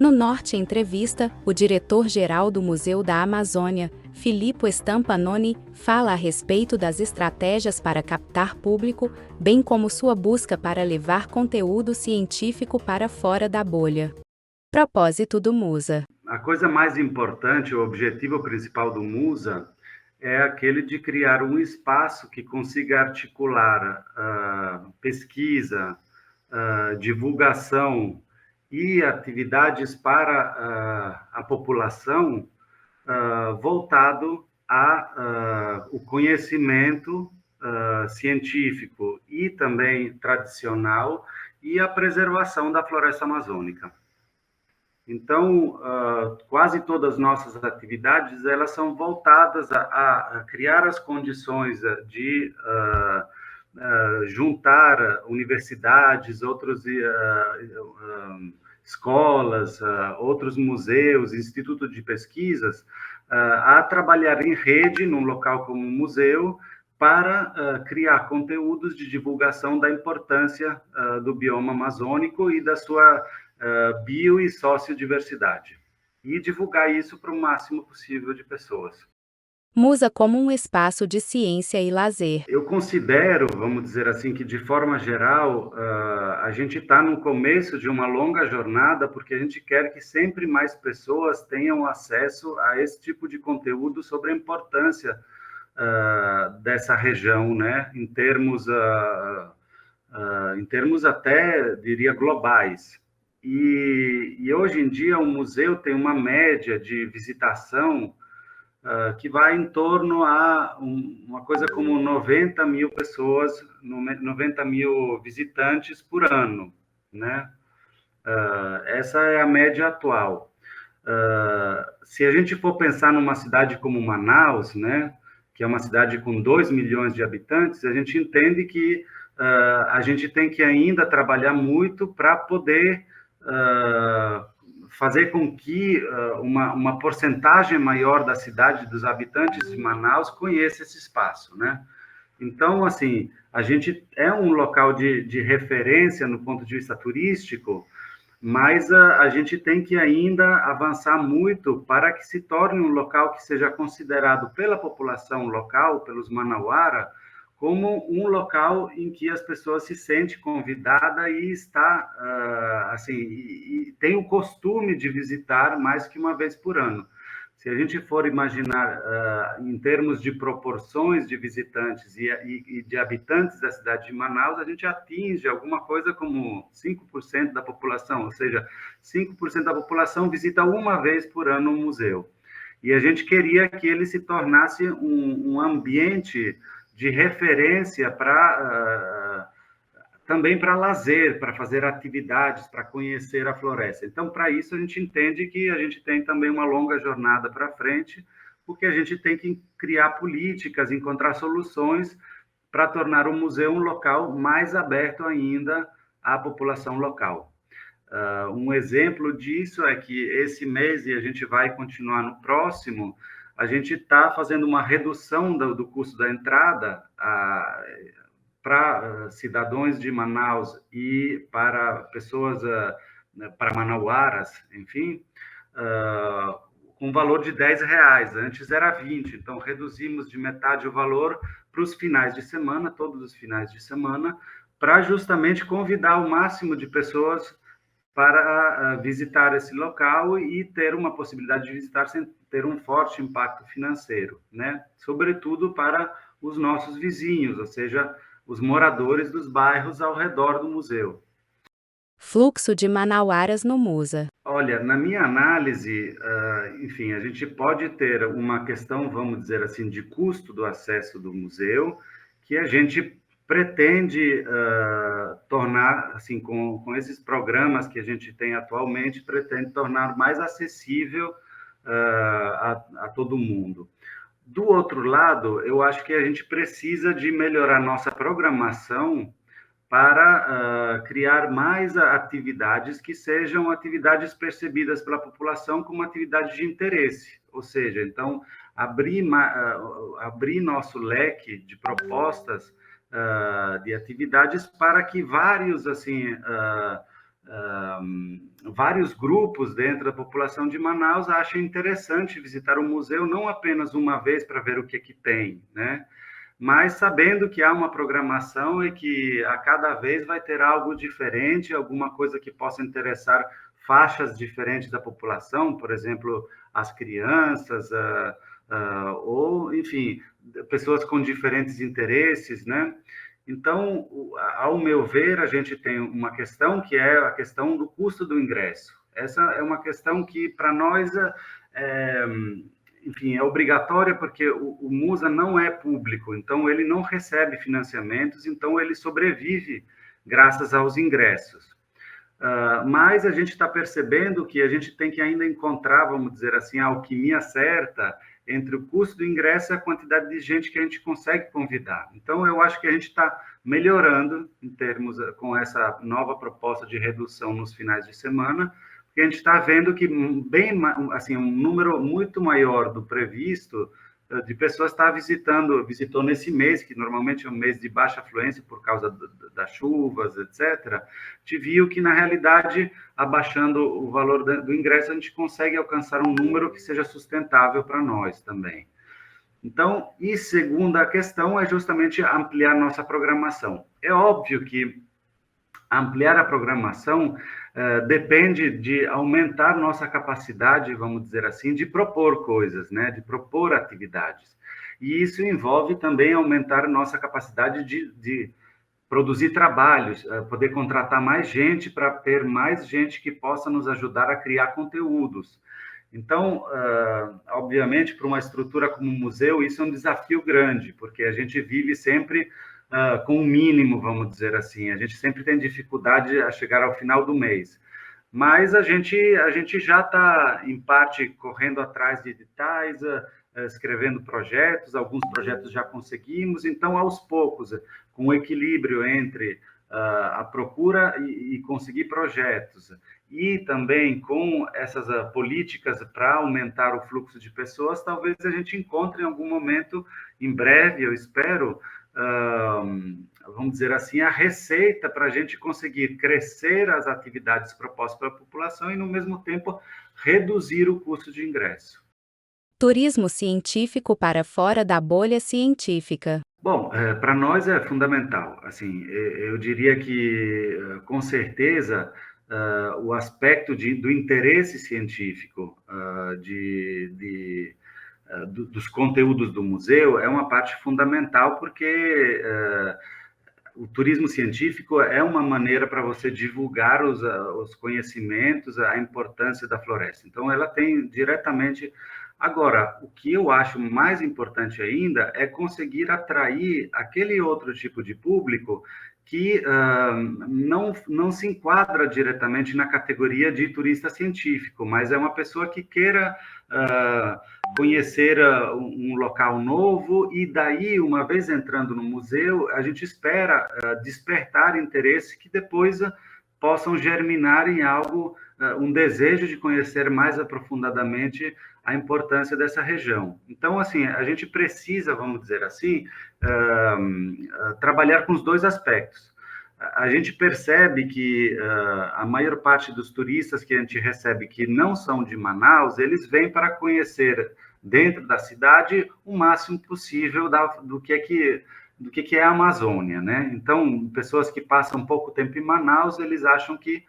No Norte Entrevista, o diretor-geral do Museu da Amazônia, Filippo Stampanoni, fala a respeito das estratégias para captar público, bem como sua busca para levar conteúdo científico para fora da bolha. Propósito do Musa. A coisa mais importante, o objetivo principal do Musa é aquele de criar um espaço que consiga articular pesquisa, divulgação e atividades para a população voltado ao conhecimento científico e também tradicional e a preservação da floresta amazônica. Então, quase todas as nossas atividades elas são voltadas a criar as condições de juntar universidades, outras escolas, outros museus, institutos de pesquisas, a trabalhar em rede, num local como um museu, para criar conteúdos de divulgação da importância do bioma amazônico e da sua bio e sociodiversidade, e divulgar isso para o máximo possível de pessoas. Musa como um espaço de ciência e lazer. Eu considero, vamos dizer assim, que de forma geral, a gente está no começo de uma longa jornada, porque a gente quer que sempre mais pessoas tenham acesso a esse tipo de conteúdo sobre a importância dessa região, né, em termos até, diria, globais. E hoje em dia o museu tem uma média de visitação que vai em torno a uma coisa como 90 mil pessoas, 90 mil visitantes por ano, né? Essa é a média atual. Se a gente for pensar numa cidade como Manaus, né, que é uma cidade com 2 milhões de habitantes, a gente entende que a gente tem que ainda trabalhar muito para poder fazer com que uma porcentagem maior da cidade, dos habitantes de Manaus, conheça esse espaço, né? Então, assim, a gente é um local de referência no ponto de vista turístico, mas a gente tem que ainda avançar muito para que se torne um local que seja considerado pela população local, pelos manauara, como um local em que as pessoas se sentem convidadas e está assim, e tem o costume de visitar mais que uma vez por ano. Se a gente for imaginar em termos de proporções de visitantes e de habitantes da cidade de Manaus, a gente atinge alguma coisa como 5% da população, ou seja, 5% da população visita uma vez por ano um museu. E a gente queria que ele se tornasse um ambiente de referência também para lazer, para fazer atividades, para conhecer a floresta. Então, para isso, a gente entende que a gente tem também uma longa jornada para frente, porque a gente tem que criar políticas, encontrar soluções para tornar o museu um local mais aberto ainda à população local. Um exemplo disso é que esse mês, e a gente vai continuar no próximo, a gente está fazendo uma redução do custo da entrada para cidadãos de Manaus e para pessoas, para manauaras, enfim, com valor de R$10. Antes era 20, então reduzimos de metade o valor para os finais de semana, todos os finais de semana, para justamente convidar o máximo de pessoas para visitar esse local e ter uma possibilidade de visitar sem ter um forte impacto financeiro, né? Sobretudo para os nossos vizinhos, ou seja, os moradores dos bairros ao redor do museu. Fluxo de manauaras no Musa. Olha, na minha análise, enfim, a gente pode ter uma questão, vamos dizer assim, de custo do acesso do museu, que a gente pretende tornar, assim, com esses programas que a gente tem atualmente, pretende tornar mais acessível a todo mundo. Do outro lado, eu acho que a gente precisa de melhorar nossa programação para criar mais atividades que sejam atividades percebidas pela população como atividades de interesse, ou seja, então, abrir nosso leque de propostas de atividades para que vários, assim, vários grupos dentro da população de Manaus acham interessante visitar o museu não apenas uma vez para ver o que tem, né? Mas sabendo que há uma programação e que a cada vez vai ter algo diferente, alguma coisa que possa interessar faixas diferentes da população, por exemplo, as crianças, ou, enfim, pessoas com diferentes interesses, né? Então, ao meu ver, a gente tem uma questão que é a questão do custo do ingresso. Essa é uma questão que, para nós, enfim, é obrigatória porque o Musa não é público, então ele não recebe financiamentos, então ele sobrevive graças aos ingressos. Mas a gente está percebendo que a gente tem que ainda encontrar, vamos dizer assim, a alquimia certa entre o custo do ingresso e a quantidade de gente que a gente consegue convidar. Então, eu acho que a gente está melhorando em termos com essa nova proposta de redução nos finais de semana, porque a gente está vendo que bem, assim, um número muito maior do previsto de pessoas visitou nesse mês, que normalmente é um mês de baixa afluência por causa das chuvas, etc., te viu que, na realidade, abaixando o valor do ingresso, a gente consegue alcançar um número que seja sustentável para nós também. Então, e segunda questão é justamente ampliar nossa programação. É óbvio que ampliar a programação depende de aumentar nossa capacidade, vamos dizer assim, de propor coisas, né? De propor atividades. E isso envolve também aumentar nossa capacidade de produzir trabalhos, poder contratar mais gente para ter mais gente que possa nos ajudar a criar conteúdos. Então, obviamente, para uma estrutura como um museu, isso é um desafio grande, porque a gente vive sempre com o mínimo, vamos dizer assim. A gente sempre tem dificuldade a chegar ao final do mês. Mas a gente já está, em parte, correndo atrás de editais, escrevendo projetos, alguns projetos já conseguimos. Então, aos poucos, com o equilíbrio entre a procura e conseguir projetos, e também com essas políticas para aumentar o fluxo de pessoas, talvez a gente encontre em algum momento, em breve, eu espero, vamos dizer assim, a receita para a gente conseguir crescer as atividades propostas para a população e, no mesmo tempo, reduzir o custo de ingresso. Turismo científico para fora da bolha científica. Bom, para nós é fundamental. Assim, eu diria que, com certeza, o aspecto do interesse científico, dos conteúdos do museu é uma parte fundamental, porque o turismo científico é uma maneira para você divulgar os conhecimentos, a importância da floresta. Então, ela tem diretamente. Agora, o que eu acho mais importante ainda é conseguir atrair aquele outro tipo de público que não se enquadra diretamente na categoria de turista científico, mas é uma pessoa que queira conhecer um local novo, e daí, uma vez entrando no museu, a gente espera despertar interesse que depois possam germinar em algo, um desejo de conhecer mais aprofundadamente a importância dessa região. Então, assim, a gente precisa, vamos dizer assim, trabalhar com os dois aspectos. A gente percebe que a maior parte dos turistas que a gente recebe que não são de Manaus, eles vêm para conhecer dentro da cidade o máximo possível do que é a Amazônia, né? Então, pessoas que passam pouco tempo em Manaus, eles acham que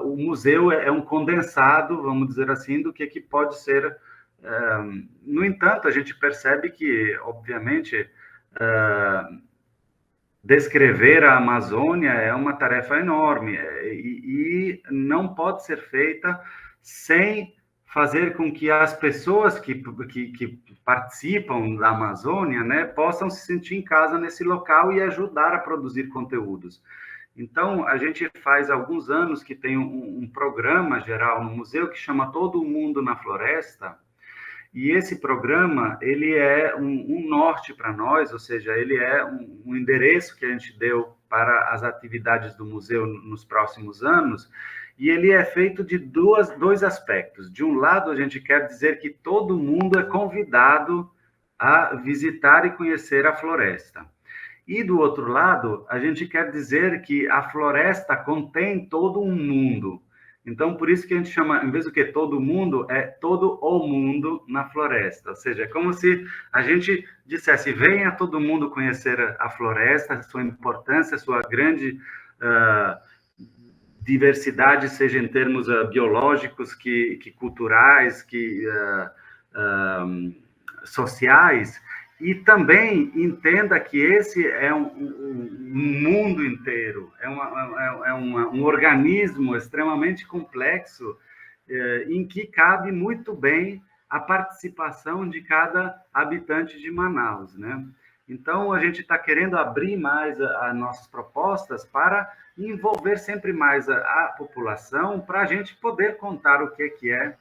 o museu é um condensado, vamos dizer assim, do que pode ser. No entanto, a gente percebe que, obviamente, descrever a Amazônia é uma tarefa enorme e não pode ser feita sem fazer com que as pessoas que participam da Amazônia, né, possam se sentir em casa nesse local e ajudar a produzir conteúdos. Então, a gente faz alguns anos que tem um programa geral no museu que chama Todo Mundo na Floresta, e esse programa, ele é um norte para nós, ou seja, ele é um endereço que a gente deu para as atividades do museu nos próximos anos, e ele é feito de dois aspectos. De um lado, a gente quer dizer que todo mundo é convidado a visitar e conhecer a floresta. E, do outro lado, a gente quer dizer que a floresta contém todo um mundo. Então, por isso que a gente chama, em vez do que todo mundo, é todo o mundo na floresta. Ou seja, é como se a gente dissesse, venha todo mundo conhecer a floresta, a sua importância, a sua grande diversidade, seja em termos biológicos, que culturais, sociais, e também entenda que esse é um mundo inteiro, um organismo extremamente complexo, em que cabe muito bem a participação de cada habitante de Manaus, né? Então, a gente está querendo abrir mais as nossas propostas para envolver sempre mais a população, para a gente poder contar o que é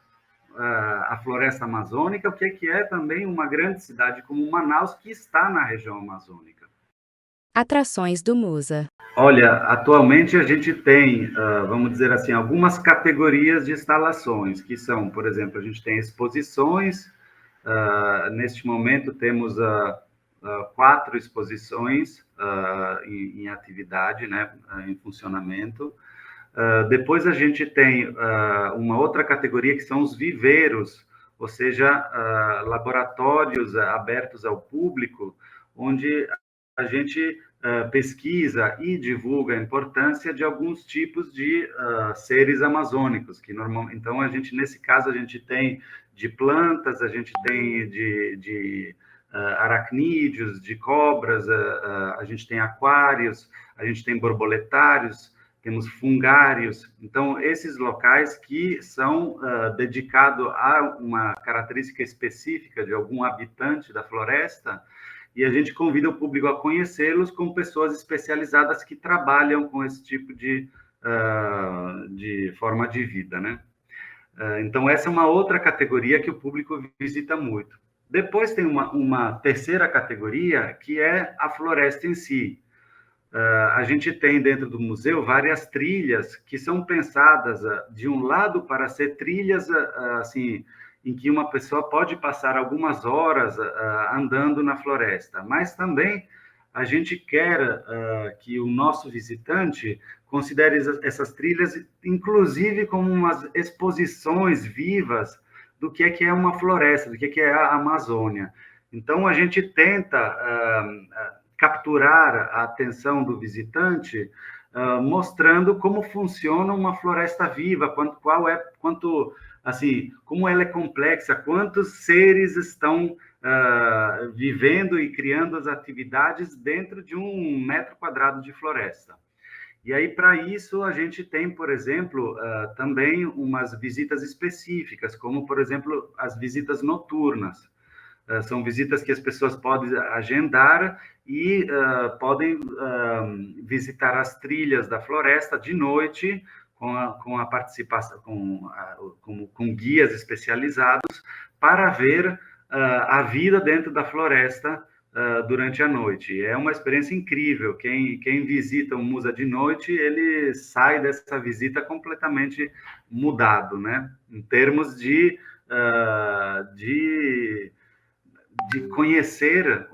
a floresta amazônica, o que é também uma grande cidade como Manaus, que está na região amazônica. Atrações do Musa. Olha, atualmente a gente tem, vamos dizer assim, algumas categorias de instalações, que são, por exemplo, a gente tem exposições, neste momento temos 4 exposições em atividade, né, em funcionamento. Depois a gente tem uma outra categoria que são os viveiros, ou seja, laboratórios abertos ao público, onde a gente pesquisa e divulga a importância de alguns tipos de seres amazônicos, que normalmente, então a gente, nesse caso, a gente tem de plantas, a gente tem de aracnídeos, de cobras, a gente tem aquários, a gente tem borboletários, temos fungários. Então, esses locais que são dedicados a uma característica específica de algum habitante da floresta, e a gente convida o público a conhecê-los com pessoas especializadas que trabalham com esse tipo de forma de vida, né? Então, essa é uma outra categoria que o público visita muito. Depois tem uma terceira categoria, que é a floresta em si. A gente tem dentro do museu várias trilhas que são pensadas, de um lado, para ser trilhas assim, em que uma pessoa pode passar algumas horas andando na floresta, mas também a gente quer que o nosso visitante considere essas trilhas, inclusive, como umas exposições vivas do que é uma floresta, do que é a Amazônia. Então, a gente tenta capturar a atenção do visitante, mostrando como funciona uma floresta viva, como ela é complexa, quantos seres estão vivendo e criando as atividades dentro de 1 metro quadrado de floresta. E aí, para isso, a gente tem, por exemplo, também umas visitas específicas, como, por exemplo, as visitas noturnas. São visitas que as pessoas podem agendar e podem visitar as trilhas da floresta de noite, com a participação, com guias especializados, para ver a vida dentro da floresta durante a noite. É uma experiência incrível. Quem visita o Musa de noite, ele sai dessa visita completamente mudado, né? Em termos de conhecer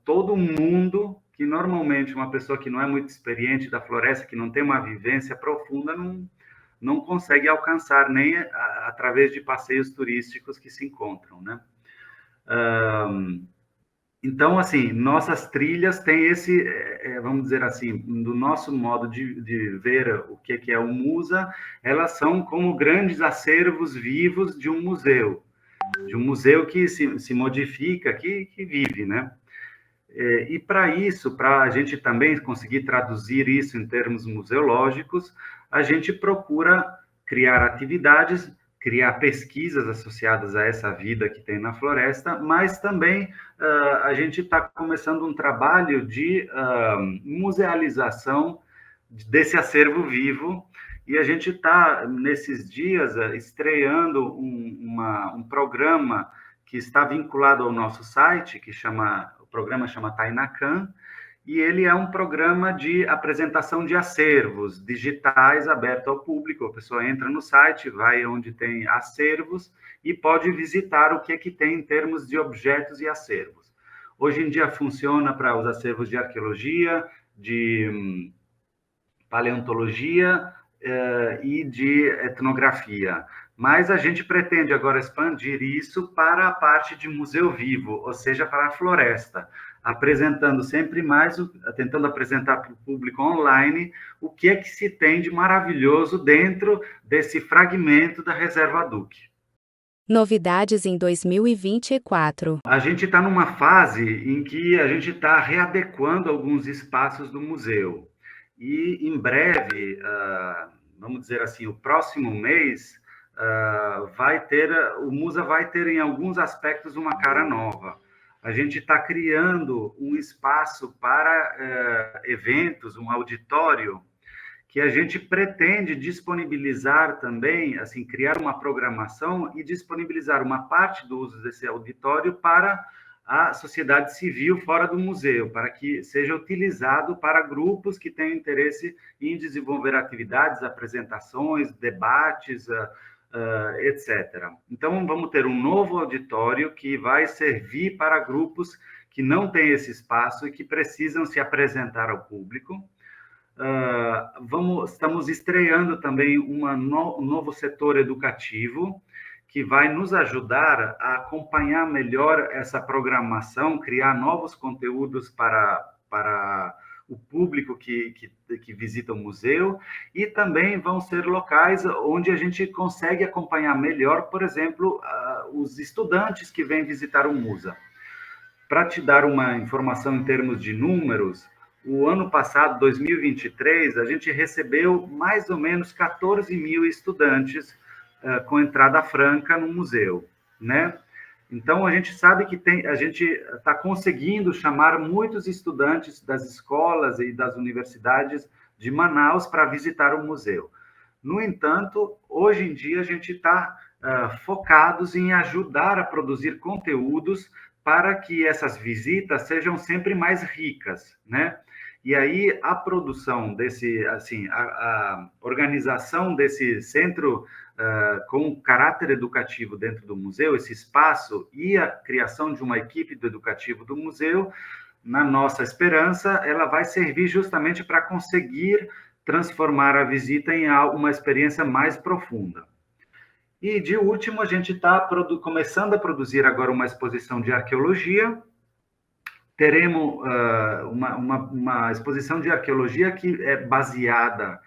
todo um mundo que normalmente uma pessoa que não é muito experiente da floresta, que não tem uma vivência profunda, não consegue alcançar nem através de passeios turísticos que se encontram, né? Então, assim, nossas trilhas têm esse, vamos dizer assim, do nosso modo de ver o que é o Musa, elas são como grandes acervos vivos de um museu que se modifica, que vive, né? E para isso, para a gente também conseguir traduzir isso em termos museológicos, a gente procura criar atividades, criar pesquisas associadas a essa vida que tem na floresta, mas também a gente está começando um trabalho de musealização desse acervo vivo, e a gente está, nesses dias, estreando um programa que está vinculado ao nosso site, o programa chama Tainacan, e ele é um programa de apresentação de acervos digitais aberto ao público. A pessoa entra no site, vai onde tem acervos e pode visitar o que tem em termos de objetos e acervos. Hoje em dia funciona para os acervos de arqueologia, de paleontologia e de etnografia. Mas a gente pretende agora expandir isso para a parte de museu vivo, ou seja, para a floresta, apresentando sempre mais, tentando apresentar para o público online o que é que se tem de maravilhoso dentro desse fragmento da Reserva Duque. Novidades em 2024. A gente está numa fase em que a gente está readequando alguns espaços do museu. E em breve, vamos dizer assim, o próximo mês, o Musa vai ter em alguns aspectos uma cara nova. A gente está criando um espaço para eventos, um auditório, que a gente pretende disponibilizar também, assim, criar uma programação e disponibilizar uma parte do uso desse auditório para a sociedade civil fora do museu, para que seja utilizado para grupos que tenham interesse em desenvolver atividades, apresentações, debates, etc. Então, vamos ter um novo auditório que vai servir para grupos que não têm esse espaço e que precisam se apresentar ao público. Estamos estreando também um novo setor educativo que vai nos ajudar a acompanhar melhor essa programação, criar novos conteúdos para o público que visita o museu, e também vão ser locais onde a gente consegue acompanhar melhor, por exemplo, os estudantes que vêm visitar o Musa. Para te dar uma informação em termos de números, o ano passado, 2023, a gente recebeu mais ou menos 14 mil estudantes com entrada franca no museu, né? Então, a gente sabe que a gente está conseguindo chamar muitos estudantes das escolas e das universidades de Manaus para visitar o museu. No entanto, hoje em dia, a gente está focados em ajudar a produzir conteúdos para que essas visitas sejam sempre mais ricas, né? E aí a produção desse, assim, a organização desse centro com caráter educativo dentro do museu, esse espaço, e a criação de uma equipe do educativo do museu, na nossa esperança, ela vai servir justamente para conseguir transformar a visita em uma experiência mais profunda. E, de último, a gente está começando a produzir agora uma exposição de arqueologia. Teremos uma exposição de arqueologia que é baseada,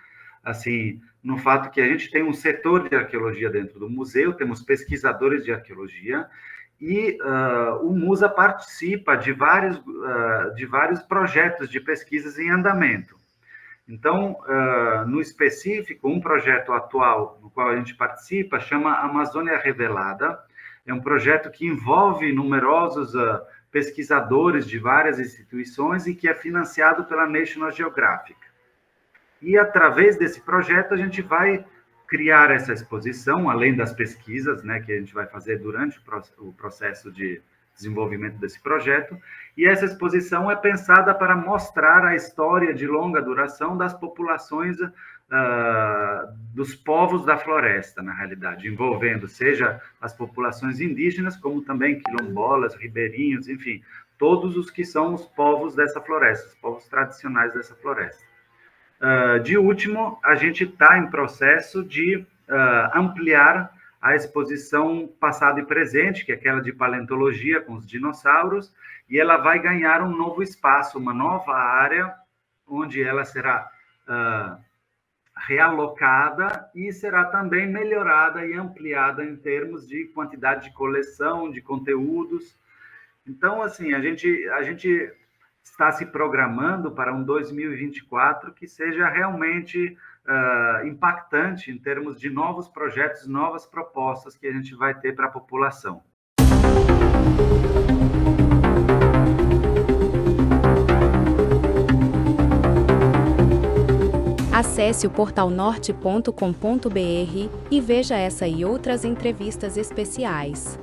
assim, no fato que a gente tem um setor de arqueologia dentro do museu, temos pesquisadores de arqueologia, e o Musa participa de vários projetos de pesquisas em andamento. Então, no específico, um projeto atual no qual a gente participa chama Amazônia Revelada. É um projeto que envolve numerosos pesquisadores de várias instituições e que é financiado pela National Geographic. E, através desse projeto, a gente vai criar essa exposição, além das pesquisas, né, que a gente vai fazer durante o processo de desenvolvimento desse projeto, e essa exposição é pensada para mostrar a história de longa duração das populações dos povos da floresta, na realidade, envolvendo seja as populações indígenas, como também quilombolas, ribeirinhos, enfim, todos os que são os povos dessa floresta, os povos tradicionais dessa floresta. De último, a gente está em processo de ampliar a exposição passado e presente, que é aquela de paleontologia com os dinossauros, e ela vai ganhar um novo espaço, uma nova área, onde ela será realocada e será também melhorada e ampliada em termos de quantidade de coleção, de conteúdos. Então, assim, a gente está se programando para um 2024 que seja realmente impactante em termos de novos projetos, novas propostas que a gente vai ter para a população. Acesse o portalnorte.com.br e veja essa e outras entrevistas especiais.